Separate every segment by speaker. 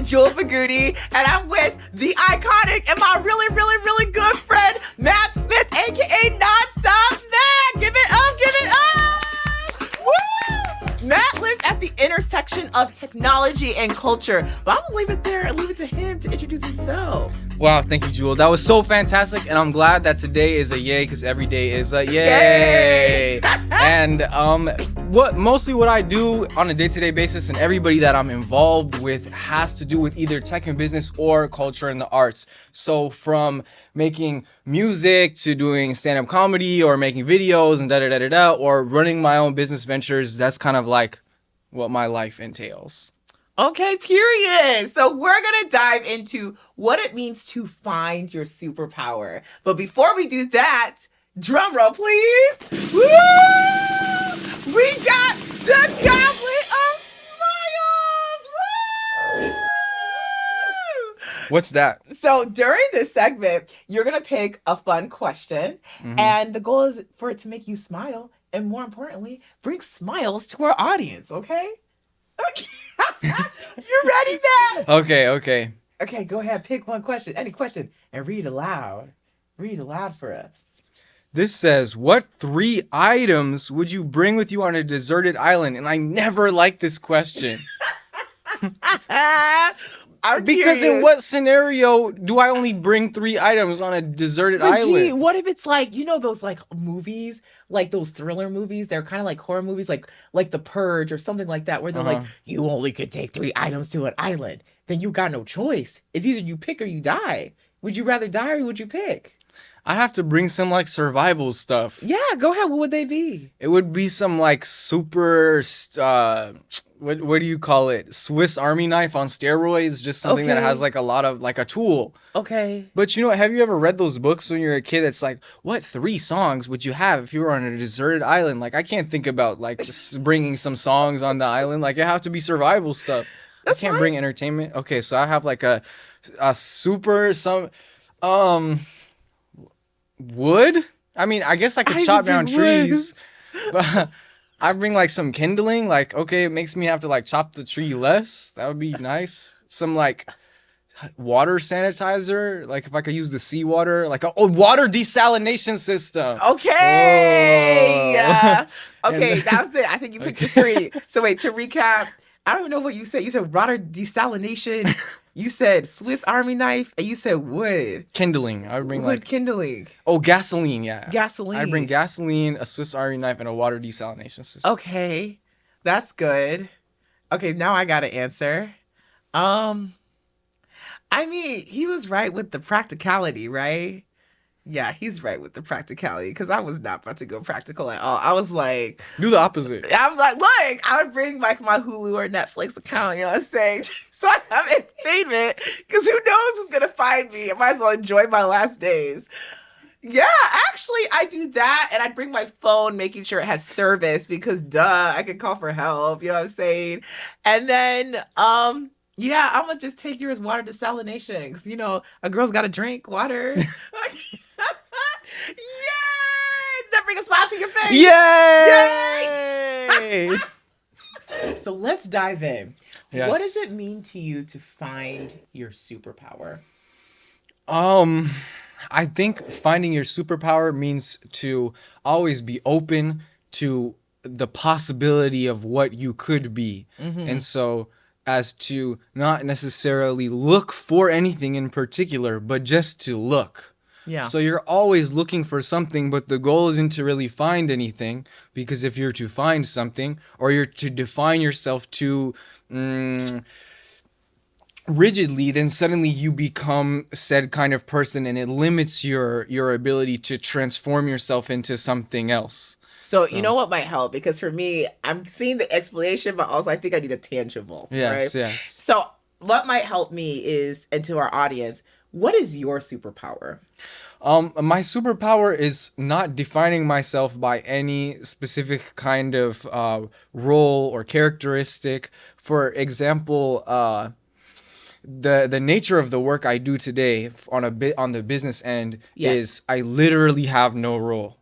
Speaker 1: Jewel Fagudi, and I'm with the iconic and my really, really, really good friend, Matt Smith, aka Nonstop Matt. Give it up, give it up. Woo! Matt lives at the intersection of technology and culture, but I'm gonna leave it there and leave it to him to introduce himself.
Speaker 2: Wow, thank you, Jewel. That was so fantastic, and I'm glad that today is a yay because every day is a yay. And what I do on a day-to-day basis, and everybody that I'm involved with has to do with either tech and business or culture and the arts. So from making music to doing stand-up comedy or making videos and da-da-da-da-da, or running my own business ventures, that's kind of like what my life entails.
Speaker 1: Okay, period. So we're going to dive into what it means to find your superpower. But before we do that, drum roll, please. Woo! We got the Goblet of Smiles. Woo!
Speaker 2: What's that?
Speaker 1: So during this segment, you're going to pick a fun question. And the goal is for it to make you smile. And more importantly, bring smiles to our audience, okay? Okay. You ready, Matt?
Speaker 2: Okay.
Speaker 1: Okay, go ahead. Pick one question, any question, and read aloud. Read aloud for us.
Speaker 2: This says, what 3 items would you bring with you on a deserted island? And I never like this question. Because in what scenario do I only bring 3 items on a deserted island?
Speaker 1: Gee, what if it's like, those like movies, like those thriller movies? They're kind of like horror movies, like The Purge or something like that, where they're like, you only could take 3 items to an island. Then you got no choice. It's either you pick or you die. Would you rather die or would you pick?
Speaker 2: I'd have to bring some like survival stuff.
Speaker 1: Yeah, go ahead. What would they be?
Speaker 2: It would be some like super, what do you call it? Swiss Army knife on steroids. Just something that has like a lot of like a tool.
Speaker 1: Okay.
Speaker 2: But have you ever read those books when you're a kid? That's like, what 3 songs would you have if you were on a deserted island? Like, I can't think about like bringing some songs on the island. Like, it have to be survival stuff. I can't bring entertainment. Okay, so I have like a wood. I mean, I guess I could chop down trees, but I bring like some kindling. Like, okay, it makes me have to like chop the tree less. That would be nice. Some like water sanitizer. Like if I could use the seawater, like a water desalination system.
Speaker 1: Okay. Okay, that was it. I think you picked the 3. So wait, to recap, I don't even know what you said. You said water desalination. You said Swiss Army knife, and you said wood.
Speaker 2: Kindling. I would bring
Speaker 1: wood kindling.
Speaker 2: Oh, gasoline, yeah.
Speaker 1: Gasoline.
Speaker 2: I bring gasoline, a Swiss Army knife, and a water desalination system.
Speaker 1: Okay, that's good. Okay, now I got to answer. I mean, he was right with the practicality, right? Yeah, he's right with the practicality because I was not about to go practical at all. I was like...
Speaker 2: Do the opposite.
Speaker 1: I'm like, look, I would bring like my Hulu or Netflix account, you know what I'm saying? So I have entertainment because who knows who's going to find me? I might as well enjoy my last days. Yeah, actually, I do that, and I bring my phone, making sure it has service because, duh, I can call for help, you know what I'm saying? And then, yeah, I'm going to just take yours water desalination because, a girl's got to drink water. Yay! Does that bring a smile to your face?
Speaker 2: Yay!
Speaker 1: Yay! So let's dive in.
Speaker 2: Yes.
Speaker 1: What does it mean to you to find your superpower?
Speaker 2: I think finding your superpower means to always be open to the possibility of what you could be. And so as to not necessarily look for anything in particular, but just to look.
Speaker 1: Yeah.
Speaker 2: So you're always looking for something, but the goal isn't to really find anything, because if you're to find something, or you're to define yourself too rigidly, then suddenly you become said kind of person, and it limits your ability to transform yourself into something else.
Speaker 1: So you know what might help? Because for me, I'm seeing the explanation, but also I think I need a tangible.
Speaker 2: Yes,
Speaker 1: right?
Speaker 2: yes.
Speaker 1: So what might help me is, and to our audience, what is your superpower?
Speaker 2: My superpower is not defining myself by any specific kind of role or characteristic. For example, the nature of the work I do today on the business end is I literally have no role.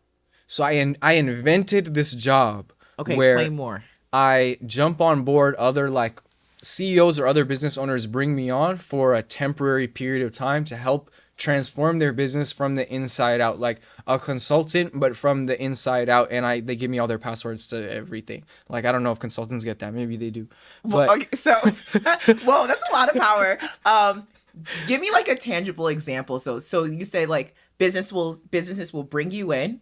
Speaker 2: So I invented this job.
Speaker 1: Okay,
Speaker 2: where
Speaker 1: explain more.
Speaker 2: I jump on board other like CEOs or other business owners bring me on for a temporary period of time to help transform their business from the inside out, like a consultant, but from the inside out. And they give me all their passwords to everything. Like, I don't know if consultants get that. Maybe they do.
Speaker 1: Well,
Speaker 2: But
Speaker 1: okay, so, whoa, that's a lot of power. Give me like a tangible example. So you say like businesses will bring you in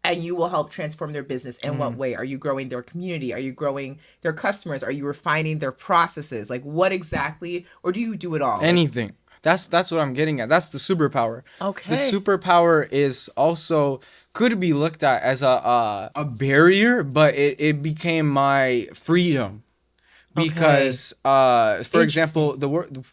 Speaker 1: and you will help transform their business. In what way? Are you growing their community? Are you growing their customers? Are you refining their processes? Like what exactly, or do you do it all? Like,
Speaker 2: anything. That's what I'm getting at. That's the superpower. The
Speaker 1: okay.
Speaker 2: superpower is also could be looked at as a barrier, but it became my freedom.
Speaker 1: Okay.
Speaker 2: Because for
Speaker 1: Interesting.
Speaker 2: example,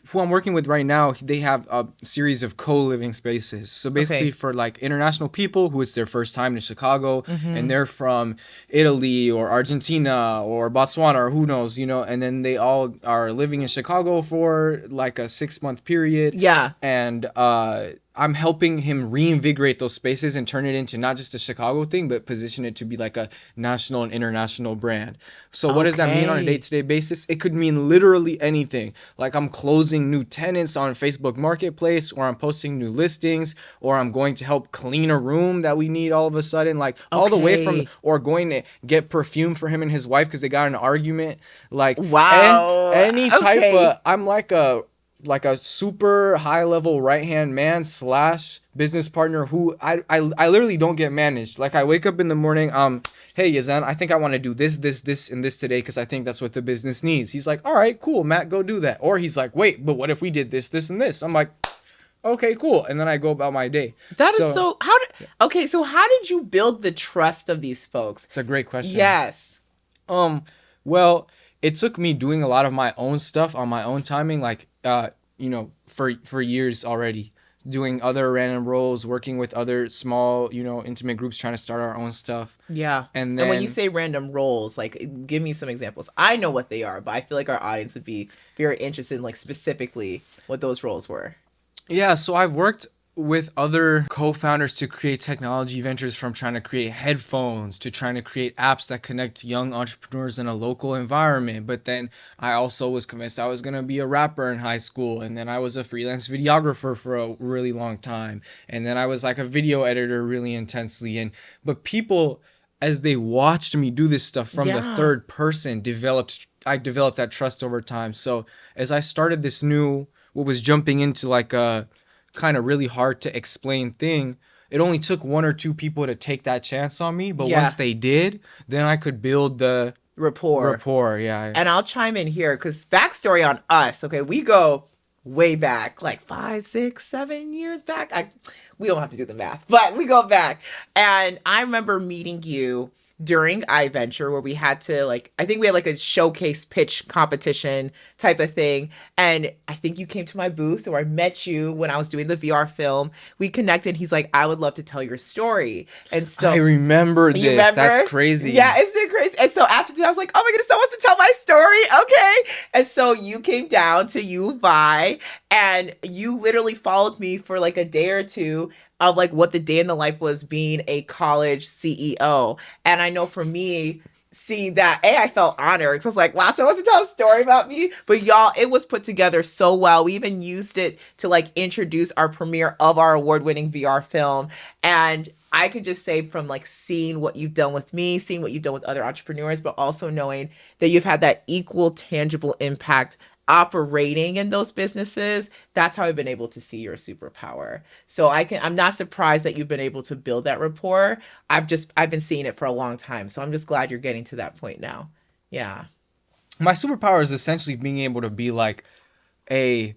Speaker 2: who I'm working with right now, they have a series of co-living spaces. So basically
Speaker 1: Okay.
Speaker 2: for like international people who it's their first time in Chicago and
Speaker 1: Mm-hmm.
Speaker 2: they're from Italy or Argentina or Botswana or who knows, and then they all are living in Chicago for like a 6 month period.
Speaker 1: Yeah.
Speaker 2: And I'm helping him reinvigorate those spaces and turn it into not just a Chicago thing, but position it to be like a national and international brand. So what does that mean on a
Speaker 1: Okay.
Speaker 2: day-to-day basis? It could mean literally anything. Like I'm closing new tenants on Facebook Marketplace, or I'm posting new listings, or I'm going to help clean a room that we need all of a sudden, like all the way from,
Speaker 1: Okay.
Speaker 2: or going to get perfume for him and his wife because they got in an argument. Like, and
Speaker 1: Wow.
Speaker 2: any type
Speaker 1: Okay.
Speaker 2: of, I'm like a super high level right hand man slash business partner who I literally don't get managed. Like I wake up in the morning, hey Yazan, I think I want to do this, and this today because I think that's what the business needs. He's like, all right, cool, Matt, go do that. Or he's like, wait, but what if we did this, and this? I'm like, okay, cool, and then I go about my day.
Speaker 1: That is
Speaker 2: So
Speaker 1: so how did okay, so how did you build the trust of these folks?
Speaker 2: it's a great question.
Speaker 1: Yes.
Speaker 2: Um, well, it took me doing a lot of my own stuff on my own timing, like for years already, doing other random roles, working with other small, intimate groups, trying to start our own stuff,
Speaker 1: Yeah.
Speaker 2: and
Speaker 1: And when you
Speaker 2: then
Speaker 1: say random roles, like give me some examples. I know what they are, but I feel like our audience would be very interested in like specifically what those roles were.
Speaker 2: yeah, so I've worked with other co-founders to create technology ventures, from trying to create headphones to trying to create apps that connect young entrepreneurs in a local environment. But then I also was convinced I was going to be a rapper in high school, and then I was a freelance videographer for a really long time, and then I was like a video editor really intensely. And but people, as they watched me do this stuff from the
Speaker 1: Yeah.
Speaker 2: third person, I developed that trust over time. So as I started this new, what was jumping into like a kind of really hard to explain thing, it only took one or two people to take that chance on me. But once
Speaker 1: Yeah.
Speaker 2: they did, then I could build the
Speaker 1: Rapport.
Speaker 2: rapport. Yeah.
Speaker 1: And I'll chime in here because backstory on us. Okay, we go way back, like 5, 6, 7 years back. We don't have to do the math, but we go back. And I remember meeting you during iVenture where we had to like I think we had like a showcase pitch competition type of thing. And I think you came to my booth or I met you when I was doing the VR film. We connected. He's like, I would love to tell your story. And
Speaker 2: I
Speaker 1: so
Speaker 2: remember
Speaker 1: you
Speaker 2: this. That's
Speaker 1: remember? Yeah,
Speaker 2: crazy.
Speaker 1: isn't it crazy? And so after that, I was like, oh my goodness, someone wants to tell my story. Okay. And so you came down to UVI and you literally followed me for like a day or two of like what the day in the life was being a college CEO. And I know for me, seeing that, I felt honored. So I was like, wow, someone wants to tell a story about me. But y'all, it was put together so well. We even used it to like introduce our premiere of our award-winning VR film. And I could just say from like seeing what you've done with me, seeing what you've done with other entrepreneurs, but also knowing that you've had that equal tangible impact operating in those businesses, that's how I've been able to see your superpower. So I'm not surprised that you've been able to build that rapport. I've been seeing it for a long time. So I'm just glad you're getting to that point now. Yeah.
Speaker 2: My superpower is essentially being able to be like a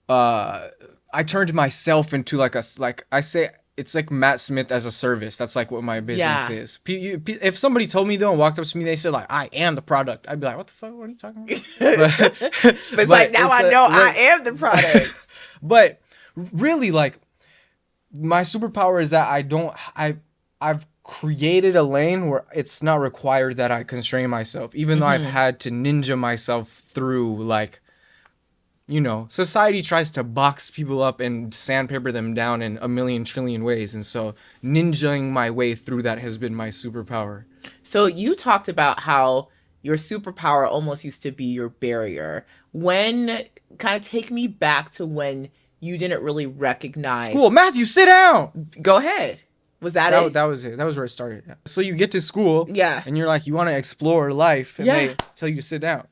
Speaker 2: uh I turned myself into like like I say, it's like Matt Smith as a service. That's like what my business
Speaker 1: Yeah.
Speaker 2: is. If somebody told me though and walked up to me, they said like I am the product, I'd be like, what the fuck? What are you talking about?
Speaker 1: But
Speaker 2: But
Speaker 1: it's like now
Speaker 2: it's
Speaker 1: I
Speaker 2: a
Speaker 1: know I
Speaker 2: like,
Speaker 1: am the product.
Speaker 2: but really like my superpower is that I've created a lane where it's not required that I constrain myself, even though I've
Speaker 1: Hmm.
Speaker 2: had to ninja myself through like, society tries to box people up and sandpaper them down in a million trillion ways. And so ninjaing my way through that has been my superpower.
Speaker 1: So you talked about how your superpower almost used to be your barrier. When kind of take me back to when you didn't really
Speaker 2: School,
Speaker 1: recognize.
Speaker 2: Matthew, sit down.
Speaker 1: Go ahead. Was that
Speaker 2: That
Speaker 1: it?
Speaker 2: that was it. That was where it started. Yeah. So you get to school,
Speaker 1: Yeah.
Speaker 2: and you're like, you want to explore life, and
Speaker 1: Yeah.
Speaker 2: they tell you to sit down.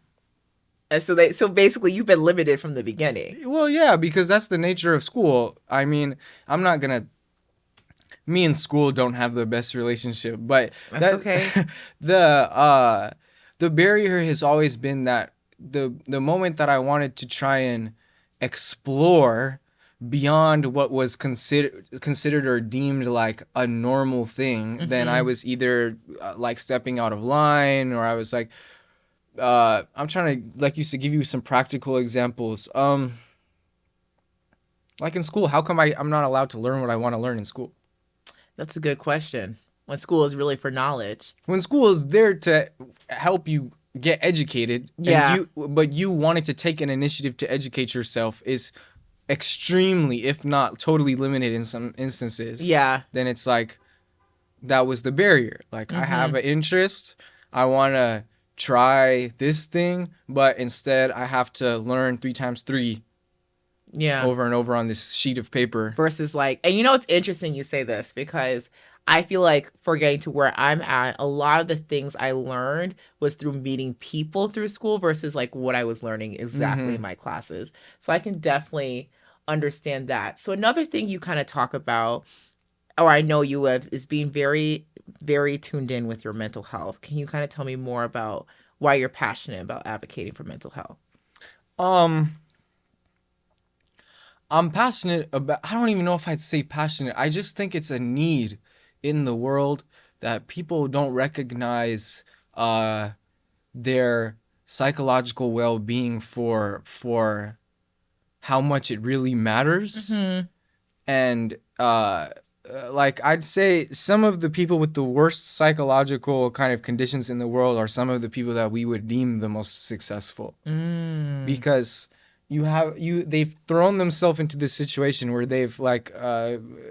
Speaker 1: And so basically you've been limited from the beginning.
Speaker 2: Well, yeah, because that's the nature of school. I mean, I'm not gonna. Me and school don't have the best relationship, but
Speaker 1: That's
Speaker 2: that
Speaker 1: okay.
Speaker 2: the uh the barrier has always been that the moment that I wanted to try and explore beyond what was considered or deemed like a normal thing, then I was either like stepping out of line, or I was like I'm trying to, like you said, give you some practical examples. Like in school, how come I'm not allowed to learn what I want to learn in school?
Speaker 1: That's a good question. When school is really for knowledge.
Speaker 2: When school is there to help you get educated,
Speaker 1: Yeah.
Speaker 2: and but you wanted to take an initiative to educate yourself is extremely, if not totally limited in some instances.
Speaker 1: Yeah.
Speaker 2: Then it's like that was the barrier. Like I have an interest, I want to try this thing, but instead I have to learn 3 times 3
Speaker 1: Yeah.
Speaker 2: over and over on this sheet of paper.
Speaker 1: Versus like, and you know, it's interesting you say this because I feel like for getting to where I'm at, a lot of the things I learned was through meeting people through school versus like what I was learning exactly in my classes. So I can definitely understand that. So another thing you kind of talk about, or I know you have, is being very, very tuned in with your mental health. Can you kind of tell me more about why you're passionate about advocating for mental health?
Speaker 2: Um, I'm passionate about, I don't even know if I'd say passionate. I just think it's a need in the world that people don't recognize their psychological well-being for how much it really matters. And like I'd say some of the people with the worst psychological kind of conditions in the world are some of the people that we would deem the most successful. Because they've thrown themselves into this situation where they've like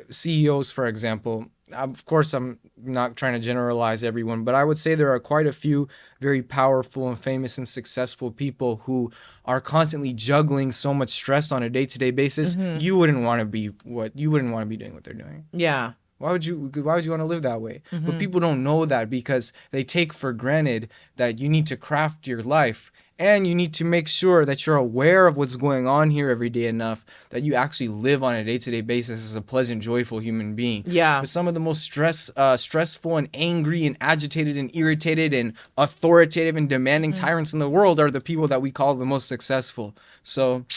Speaker 2: CEOs, for example. Of course, I'm not trying to generalize everyone, but I would say there are quite a few very powerful and famous and successful people who are constantly juggling so much stress on a day-to-day basis. You wouldn't want to be doing what they're doing.
Speaker 1: Yeah.
Speaker 2: Why would you want to live that way? But people don't know that because they take for granted that you need to craft your life, and you need to make sure that you're aware of what's going on here every day enough that you actually live on a day-to-day basis as a pleasant, joyful human being.
Speaker 1: Yeah.
Speaker 2: But some of the most stressful and angry and agitated and irritated and authoritative and demanding tyrants in the world are the people that we call the most successful. So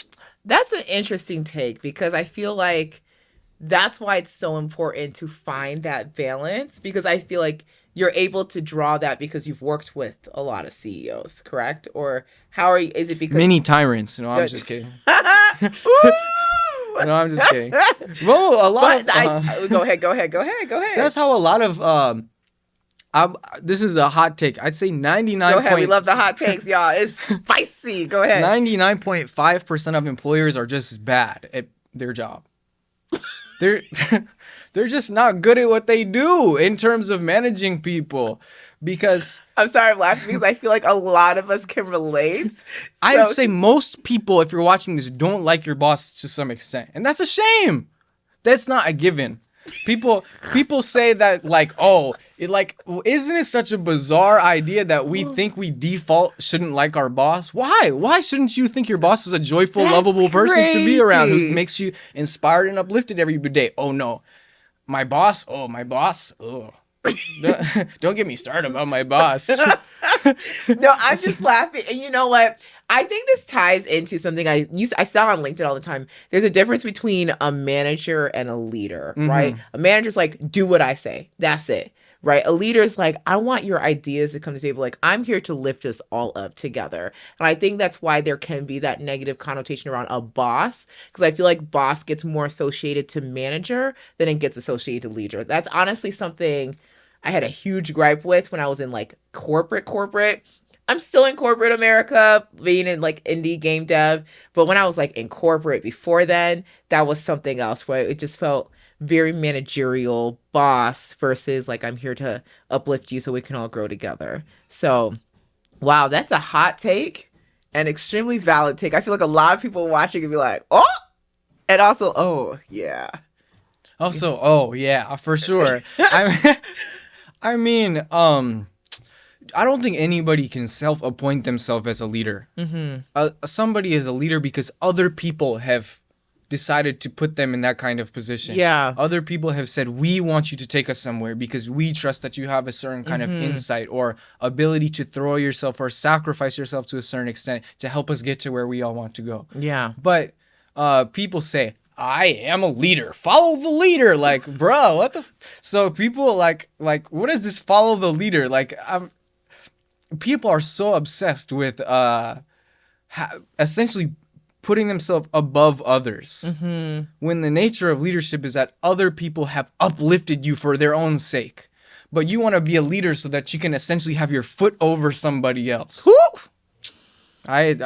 Speaker 1: That's an interesting take because I feel like that's why it's so important to find that balance, because I feel like you're able to draw that because you've worked with a lot of CEOs, correct? Or how are you, is it because
Speaker 2: many tyrants. No, I'm just kidding.
Speaker 1: Ooh!
Speaker 2: No, I'm just kidding. Well, a lot
Speaker 1: But
Speaker 2: of
Speaker 1: go ahead.
Speaker 2: that's how a lot of this is a hot take. I'd say 99.
Speaker 1: Go ahead. We love the hot takes, y'all. It's spicy. Go ahead.
Speaker 2: 99.5% of employers are just bad at their job. They're they're just not good at what they do in terms of managing people. Because
Speaker 1: I'm sorry I'm laughing because I feel like a lot of us can relate.
Speaker 2: I would say most people, if you're watching this, don't like your boss to some extent. And that's a shame. That's not a given. People say that like, oh, isn't it such a bizarre idea that we think we default shouldn't like our boss? Why shouldn't you think your boss is a joyful, lovable person to be around who makes you inspired and uplifted every day? Oh no, my boss, oh. Don't get me started about my boss.
Speaker 1: No, I'm just laughing. And you know what? I think this ties into something I saw on LinkedIn all the time. There's a difference between a manager and a leader, right? A manager's like, do what I say. That's it. Right. A leader is like, I want your ideas to come to the table. Like, I'm here to lift us all up together. And I think that's why there can be that negative connotation around a boss, because I feel like boss gets more associated to manager than it gets associated to leader. That's honestly something I had a huge gripe with when I was in like corporate. I'm still in corporate America, being in like indie game dev. But when I was like in corporate before then, that was something else where it just felt very managerial boss versus like I'm here to uplift you so we can all grow together. So Wow, that's a hot take, an extremely valid take. I feel like a lot of people watching and be like, oh, and also, oh, yeah.
Speaker 2: Also, oh yeah, for sure. I mean, I don't think anybody can self-appoint themselves as a leader. Somebody is a leader because other people have decided to put them in that kind of position.
Speaker 1: Yeah.
Speaker 2: Other people have said, we want you to take us somewhere because we trust that you have a certain kind of insight or ability to throw yourself or sacrifice yourself to a certain extent to help us get to where we all want to go.
Speaker 1: Yeah.
Speaker 2: But people say, I am a leader. Follow the leader. Like, bro, what the? So people like, what is this? Follow the leader. Like, people are so obsessed with essentially putting themselves above others. When the nature of leadership is that other people have uplifted you for their own sake, but you want to be a leader so that you can essentially have your foot over somebody else. Hey.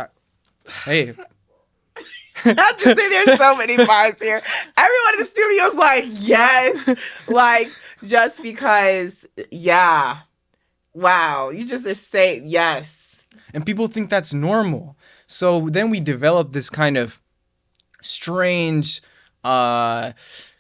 Speaker 1: I'm just saying there's so many bars here. Everyone in the studio's like, yes. Like, just because, yeah. Wow. You just are saying yes.
Speaker 2: And people think that's normal. So then we develop this kind of strange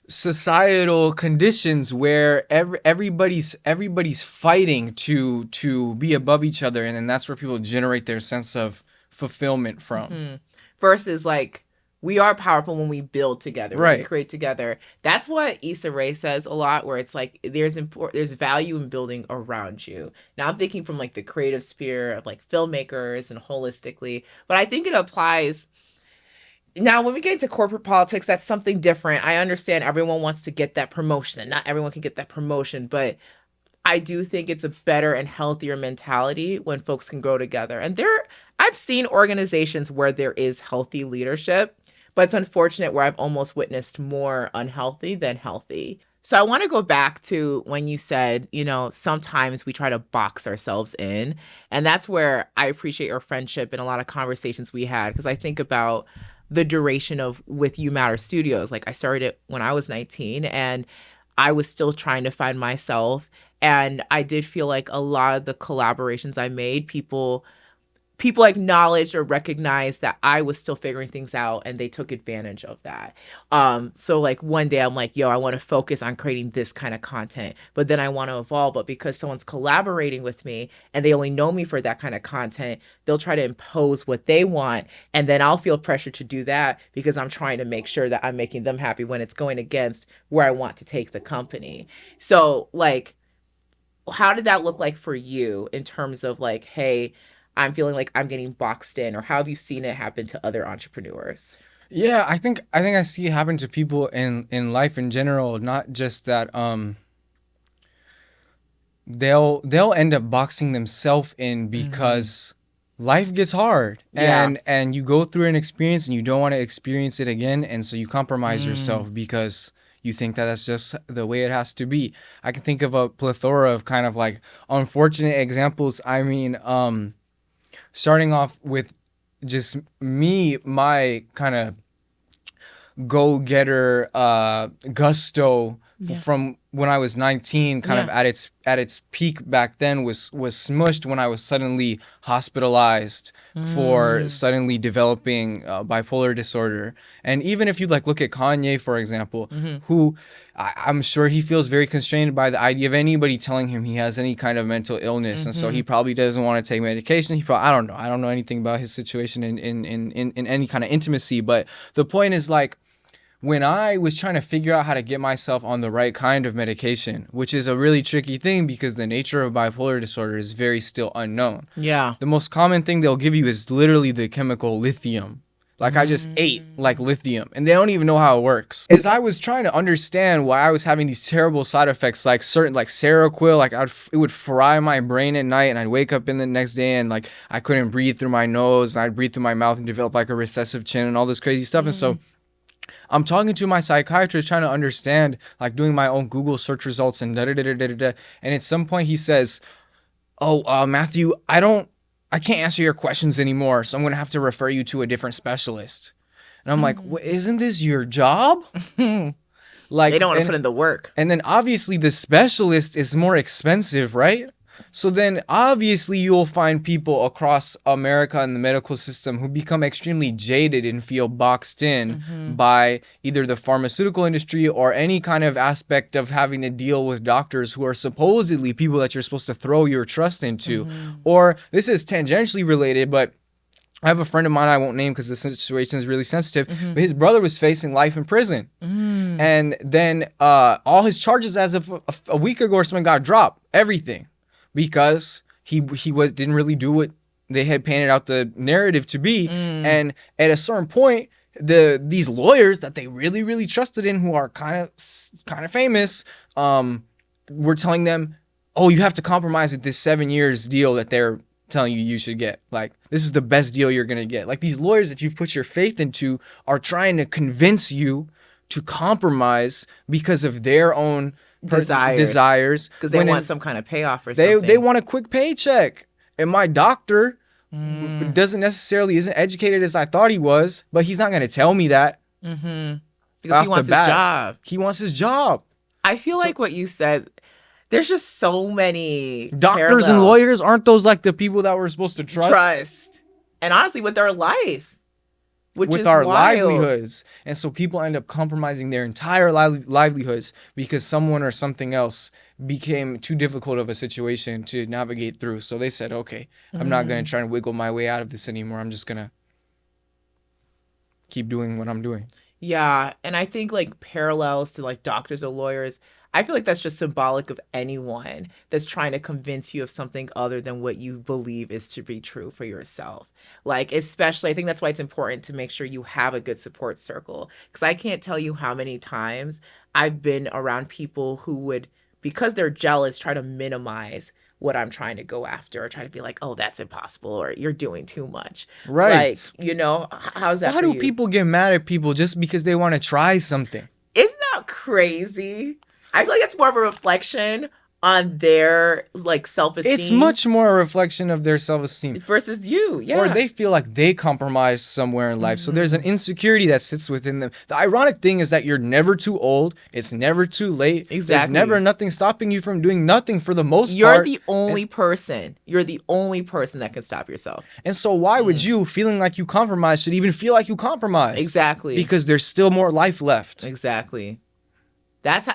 Speaker 2: societal conditions where everybody's fighting to be above each other, and then that's where people generate their sense of fulfillment from.
Speaker 1: Versus like, we are powerful when we build together, when
Speaker 2: Right.
Speaker 1: we create together. That's what Issa Rae says a lot, where it's like there's value in building around you. Now I'm thinking from like the creative sphere of like filmmakers and holistically, but I think it applies. Now, when we get into corporate politics, that's something different. I understand everyone wants to get that promotion, and not everyone can get that promotion, but I do think it's a better and healthier mentality when folks can grow together. And I've seen organizations where there is healthy leadership, but it's unfortunate where I've almost witnessed more unhealthy than healthy. So I want to go back to when you said, sometimes we try to box ourselves in. And that's where I appreciate your friendship and a lot of conversations we had, because I think about the duration of with You Matter Studios. Like, I started it when I was 19 and I was still trying to find myself. And I did feel like a lot of the collaborations I made, people acknowledged or recognized that I was still figuring things out, and they took advantage of that. So like one day I'm like, yo, I want to focus on creating this kind of content, but then I want to evolve. But because someone's collaborating with me and they only know me for that kind of content, they'll try to impose what they want. And then I'll feel pressure to do that because I'm trying to make sure that I'm making them happy when it's going against where I want to take the company. So like, how did that look like for you in terms of like, hey, I'm feeling like I'm getting boxed in, or how have you seen it happen to other entrepreneurs?
Speaker 2: Yeah, I think I see it happen to people in life in general, not just that they'll end up boxing themselves in because life gets hard, and you go through an experience and you don't want to experience it again, and so you compromise yourself because you think that that's just the way it has to be. I can think of a plethora of kind of like unfortunate examples. I mean, starting off with just me, my kind of go-getter gusto from when I was 19, kind of at its peak back then was smushed when I was suddenly hospitalized for suddenly developing bipolar disorder. And even if you like look at Kanye, for example, who I'm sure he feels very constrained by the idea of anybody telling him he has any kind of mental illness, and so he probably doesn't want to take medication. I don't know anything about his situation in any kind of intimacy, but the point is like, when I was trying to figure out how to get myself on the right kind of medication, which is a really tricky thing because the nature of bipolar disorder is very still unknown.
Speaker 1: Yeah.
Speaker 2: The most common thing they'll give you is literally the chemical lithium. Like I just ate like lithium and they don't even know how it works. As I was trying to understand why I was having these terrible side effects, like certain like Seroquel, like it would fry my brain at night, and I'd wake up in the next day and like I couldn't breathe through my nose, and I'd breathe through my mouth and develop like a recessive chin and all this crazy stuff. And so I'm talking to my psychiatrist trying to understand, like doing my own Google search results and da-da-da-da-da-da. And at some point he says, Matthew, I can't answer your questions anymore, so I'm going to have to refer you to a different specialist. And I'm like, isn't this your job? Like,
Speaker 1: they don't want to put in the work.
Speaker 2: And then obviously the specialist is more expensive, right? So then obviously you'll find people across America in the medical system who become extremely jaded and feel boxed in by either the pharmaceutical industry or any kind of aspect of having to deal with doctors who are supposedly people that you're supposed to throw your trust into. Or this is tangentially related, but I have a friend of mine I won't name because the situation is really sensitive, but his brother was facing life in prison. And then all his charges as of a week ago or something got dropped. Everything. Because he didn't really do what they had painted out the narrative to be. And at a certain point, these lawyers that they really, really trusted in, who are kind of famous, were telling them, oh, you have to compromise at this 7 years deal that they're telling you should get. Like, this is the best deal you're going to get. Like, these lawyers that you've put your faith into are trying to convince you to compromise because of their own desires,
Speaker 1: because they want some kind of payoff or something.
Speaker 2: They want a quick paycheck. And my doctor isn't educated as I thought he was, but he's not going to tell me that.
Speaker 1: Because he wants his job.
Speaker 2: He wants his job.
Speaker 1: I feel like what you said, there's just so many
Speaker 2: doctors
Speaker 1: parallels.
Speaker 2: And lawyers, aren't those like the people that we're supposed to trust?
Speaker 1: And honestly, with their life.
Speaker 2: With our livelihoods. And so people end up compromising their entire livelihoods because someone or something else became too difficult of a situation to navigate through. So they said, okay, I'm not going to try and wiggle my way out of this anymore. I'm just going to keep doing what I'm doing.
Speaker 1: Yeah. And I think like parallels to like doctors or lawyers, I feel like that's just symbolic of anyone that's trying to convince you of something other than what you believe is to be true for yourself. Like, especially, I think that's why it's important to make sure you have a good support circle. Because I can't tell you how many times I've been around people who would, because they're jealous, try to minimize what I'm trying to go after, or try to be like, oh, that's impossible, or you're doing too much.
Speaker 2: Right.
Speaker 1: Like, you know, how's that?
Speaker 2: How do people get mad at people just because they want to try something?
Speaker 1: Isn't that crazy? I feel like it's more of a reflection on their like self-esteem.
Speaker 2: It's much more a reflection of their self-esteem
Speaker 1: versus you. Yeah.
Speaker 2: Or they feel like they compromised somewhere in life. So there's an insecurity that sits within them. The ironic thing is that you're never too old. It's never too late.
Speaker 1: Exactly.
Speaker 2: There's never nothing stopping you from doing nothing for the most part.
Speaker 1: You're the only person. You're the only person that can stop yourself.
Speaker 2: And so why would you, feeling like you compromised, should even feel like you compromised?
Speaker 1: Exactly.
Speaker 2: Because there's still more life left.
Speaker 1: Exactly. That's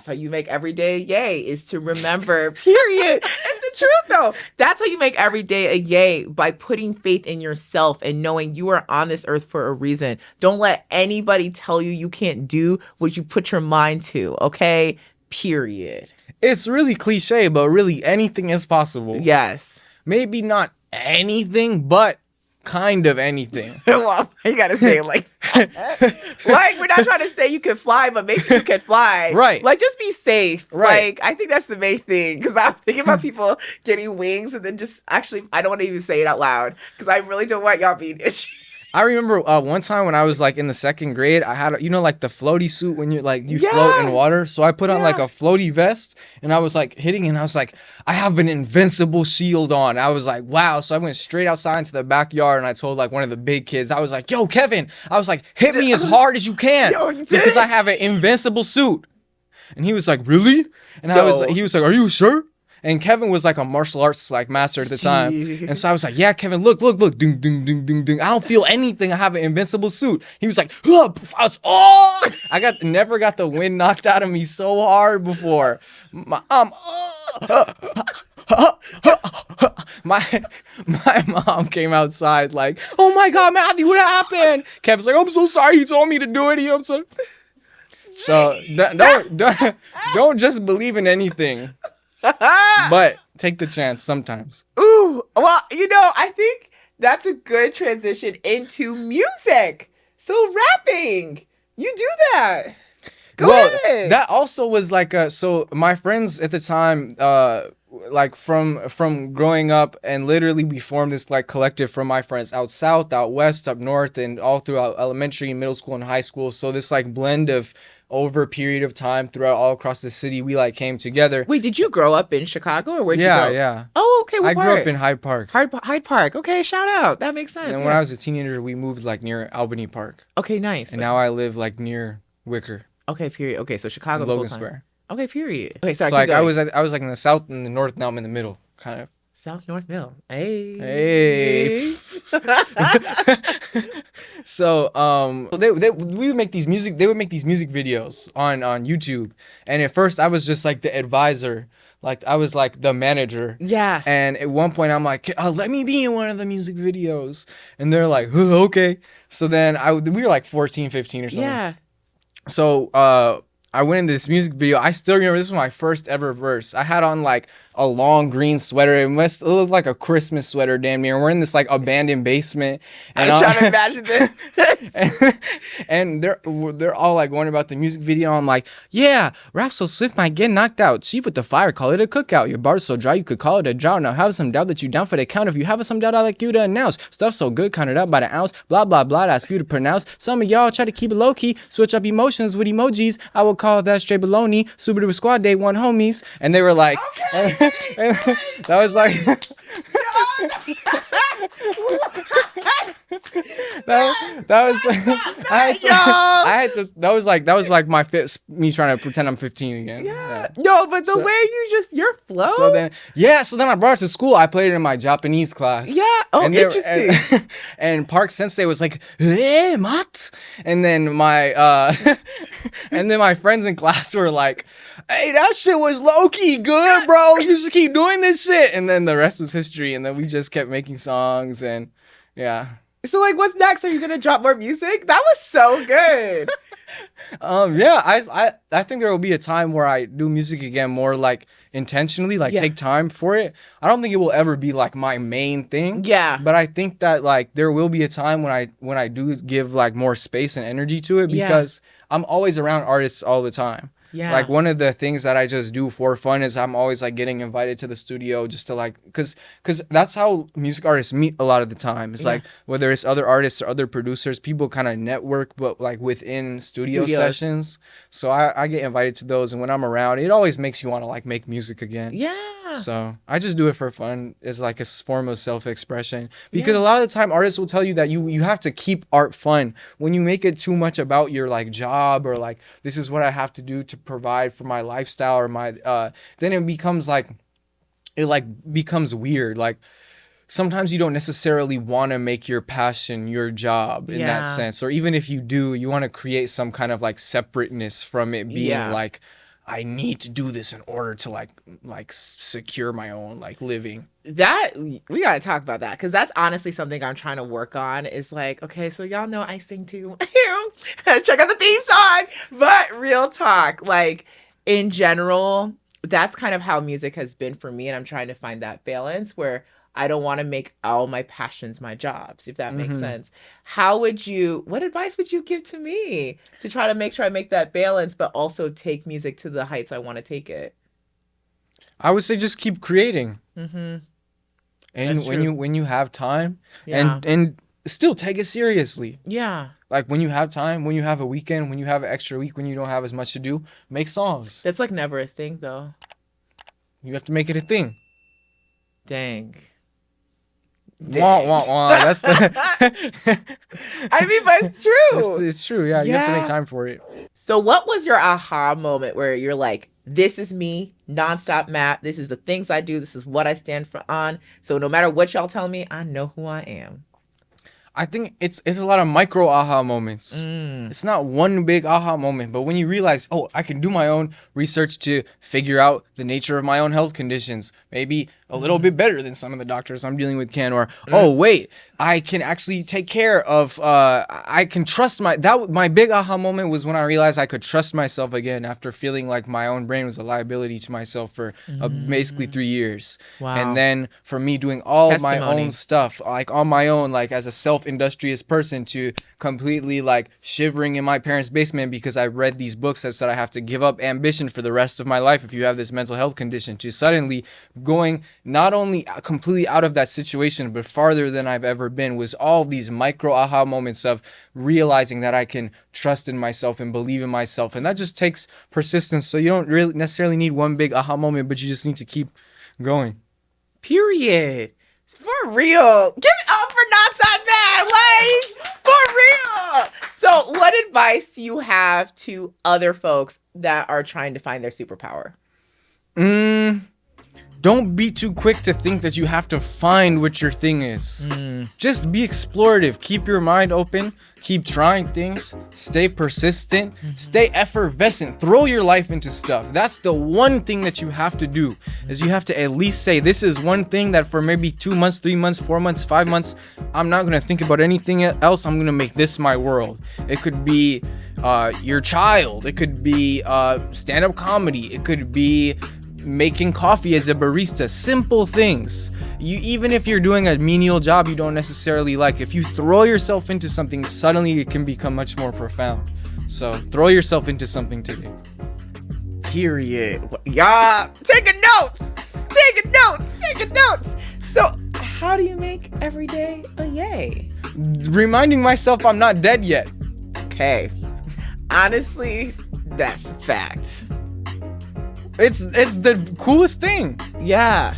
Speaker 1: how you make every day a yay, is to remember, period. It's the truth, though. That's how you make every day a yay, by putting faith in yourself and knowing you are on this earth for a reason. Don't let anybody tell you you can't do what you put your mind to, okay? Period.
Speaker 2: It's really cliche, but really anything is possible.
Speaker 1: Yes.
Speaker 2: Maybe not anything, but kind of anything.
Speaker 1: Well, you gotta say it like like, we're not trying to say you can fly, but maybe you can fly.
Speaker 2: Right.
Speaker 1: Like, just be safe.
Speaker 2: Right.
Speaker 1: Like, I think that's the main thing. Because I'm thinking about people getting wings and then just actually, I don't want to even say it out loud because I really don't want y'all being itchy.
Speaker 2: I remember one time when I was like in the second grade, I had, like the floaty suit when you're like, you float in water. So I put on like a floaty vest and I was like hitting and I was like, I have an invincible shield on. I was like, wow. So I went straight outside into the backyard and I told like one of the big kids, I was like, yo, Kevin, I was like, hit me as hard as you can.
Speaker 1: Yo, you did
Speaker 2: because
Speaker 1: it?
Speaker 2: I have an invincible suit. And he was like, really? And he was like, are you sure? And Kevin was like a martial arts like master at the time. And so I was like, yeah, Kevin, look. Ding, ding, ding, ding, ding. I don't feel anything. I have an invincible suit. He was like, I never got the wind knocked out of me so hard before. My mom came outside like, oh my God, Matthew, what happened? Kevin's like, I'm so sorry. He told me to do it. I'm so don't just believe in anything. But take the chance sometimes.
Speaker 1: Ooh, well, I think that's a good transition into music. So rapping, you do that. Go ahead.
Speaker 2: That also was like so my friends at the time, like from growing up, and literally we formed this like collective from my friends out south, out west, up north, and all throughout elementary, middle school, and high school. So this like blend of over a period of time throughout all across the city, we like came together.
Speaker 1: Wait, did you grow up in Chicago or where'd you grow?
Speaker 2: Yeah.
Speaker 1: Oh, okay.
Speaker 2: I grew up in Hyde Park.
Speaker 1: Hyde Park. Okay, shout out. That makes sense.
Speaker 2: And when I was a teenager, we moved like near Albany Park.
Speaker 1: Okay, nice.
Speaker 2: And now I live like near Wicker.
Speaker 1: Okay, period. Okay, so Chicago,
Speaker 2: Logan Square.
Speaker 1: Okay, period. Okay, sorry.
Speaker 2: So like I was like in the south and the north. Now I'm in the middle. kind of.
Speaker 1: South North Mill. Hey.
Speaker 2: Hey. So we would make these music. They would make these music videos on YouTube, and at first I was just like the advisor, like I was like the manager.
Speaker 1: Yeah.
Speaker 2: And at one point I'm like, let me be in one of the music videos, and they're like, okay. So then we were like 14, 15 or something.
Speaker 1: Yeah.
Speaker 2: So I went in this music video. I still remember this was my first ever verse. I had on like a long green sweater. It looked like a Christmas sweater, damn near. We're in this like abandoned basement.
Speaker 1: And I was trying to imagine this.
Speaker 2: and they're all like going about the music video. I'm like, yeah, rap so swift might get knocked out. Chief with the fire, call it a cookout. Your bar's so dry you could call it a drought. Now have some doubt that you down for the count. If you have some doubt, I'd like you to announce. Stuff so good, counted up by the ounce. Blah blah blah. I ask you to pronounce. Some of y'all try to keep it low key, switch up emotions with emojis. I will call that straight baloney. Super Duper Squad Day One homies, and they were like,
Speaker 1: Okay.
Speaker 2: that was like. that was that was like my fit, me trying to pretend I'm 15 again.
Speaker 1: Yeah. No, but the way you just your flow.
Speaker 2: So then I brought it to school. I played it in my Japanese class.
Speaker 1: Yeah. Oh,
Speaker 2: and
Speaker 1: interesting.
Speaker 2: And Park Sensei was like, "Hey, Mat," and then my friends in class were like, "Hey, that shit was low key good, bro. You should keep doing this shit." And then the rest was history. And then we just kept making songs, and yeah.
Speaker 1: So like, what's next? Are you gonna drop more music? That was so good.
Speaker 2: Yeah, I think there will be a time where I do music again more like intentionally, like take time for it. I don't think it will ever be like my main thing.
Speaker 1: Yeah.
Speaker 2: But I think that like there will be a time when I do give like more space and energy to it, because I'm always around artists all the time.
Speaker 1: Yeah.
Speaker 2: Like one of the things that I just do for fun is I'm always like getting invited to the studio just to like, cause that's how music artists meet a lot of the time. It's like whether it's other artists or other producers, people kind of network, but like within studios sessions. So I get invited to those, and when I'm around, it always makes you want to like make music again.
Speaker 1: Yeah.
Speaker 2: So I just do it for fun as like a form of self-expression, because a lot of the time artists will tell you that you have to keep art fun. When you make it too much about your like job, or like this is what I have to do to provide for my lifestyle or my then it becomes like becomes weird. Like sometimes you don't necessarily want to make your passion your job in that sense, or even if you do, you want to create some kind of like separateness from it being like, I need to do this in order to like secure my own like living.
Speaker 1: That we gotta talk about that, because that's honestly something I'm trying to work on. Is like, okay, so y'all know I sing too. Check out the theme song. But real talk, like in general, that's kind of how music has been for me, and I'm trying to find that balance where I don't want to make all my passions my jobs, if that makes sense. What advice would you give to me to try to make sure I make that balance, but also take music to the heights I want to take it?
Speaker 2: I would say just keep creating. And
Speaker 1: That's
Speaker 2: when you have time, and still take it seriously.
Speaker 1: Yeah.
Speaker 2: Like when you have time, when you have a weekend, when you have an extra week, when you don't have as much to do, make songs.
Speaker 1: That's like never a thing though.
Speaker 2: You have to make it a thing.
Speaker 1: Dang.
Speaker 2: Wah, wah, wah. That's the
Speaker 1: I mean, but it's true.
Speaker 2: it's true. Yeah, you have to make time for it.
Speaker 1: So what was your aha moment where you're like, this is me, nonstop Matt. This is the things I do. This is what I stand for on. So no matter what y'all tell me, I know who I am.
Speaker 2: I think it's a lot of micro aha moments. It's not one big aha moment, but when you realize, oh, I can do my own research to figure out the nature of my own health conditions, maybe a little bit better than some of the doctors I'm dealing with can, or oh wait, I can actually take care of. I can trust my big aha moment was when I realized I could trust myself again after feeling like my own brain was a liability to myself for basically 3 years.
Speaker 1: Wow.
Speaker 2: And then for me doing all my own stuff, like on my own, like as a self-industrious person, to completely like shivering in my parents' basement because I read these books that said I have to give up ambition for the rest of my life if you have this mental health condition, to suddenly going not only completely out of that situation but farther than I've ever been, was all these micro aha moments of realizing that I can trust in myself and believe in myself. And that just takes persistence. So you don't really necessarily need one big aha moment, but you just need to keep going.
Speaker 1: Period. For real. Give it up for Not That Bad. Like, for real. So what advice do you have to other folks that are trying to find their superpower?
Speaker 2: don't be too quick to think that you have to find what your thing is. Just be explorative. Keep your mind open. Keep trying things. Stay persistent. Stay effervescent. Throw your life into stuff. That's the one thing that you have to do, is you have to at least say, this is one thing that for maybe 2 months, 3 months, 4 months, 5 months, I'm not going to think about anything else. I'm going to make this my world. It could be your child. It could be stand-up comedy. It could be making coffee as a barista. Simple things. Even if you're doing a menial job you don't necessarily like, if you throw yourself into something, suddenly it can become much more profound. So throw yourself into something today.
Speaker 1: Period. Y'all taking notes. So how do you make every day a yay?
Speaker 2: Reminding myself I'm not dead yet.
Speaker 1: Okay. Honestly, that's a fact.
Speaker 2: It's the coolest thing.
Speaker 1: Yeah.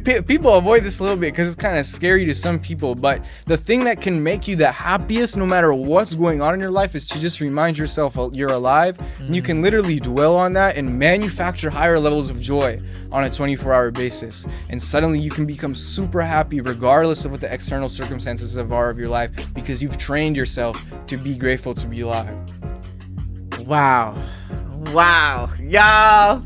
Speaker 2: People avoid this a little bit because it's kind of scary to some people, but the thing that can make you the happiest no matter what's going on in your life is to just remind yourself you're alive. And you can literally dwell on that and manufacture higher levels of joy on a 24-hour basis, and suddenly you can become super happy regardless of what the external circumstances are of your life, because you've trained yourself to be grateful to be alive.
Speaker 1: Wow, y'all.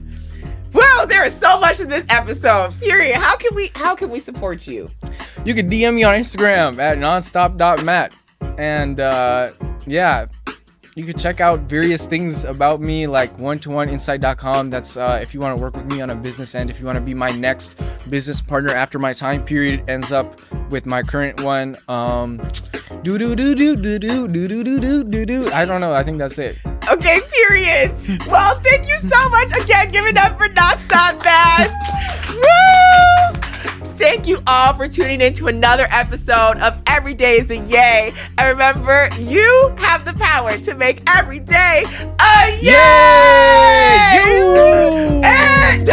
Speaker 1: Well, there is so much in this episode. Period. How can we support you?
Speaker 2: You can DM me on Instagram at nonstop.mat. And yeah, you can check out various things about me, like one-to-one-insight.com. That's if you want to work with me on a business end, if you want to be my next business partner after my time period ends up with my current one. I don't know. I think that's it.
Speaker 1: Okay, period. Well, thank you so much again. Give it up for Nonstop Bats. Woo! Thank you all for tuning in to another episode of Every Day is a Yay. And remember, you have the power to make every day a yay!
Speaker 2: Yay!
Speaker 1: And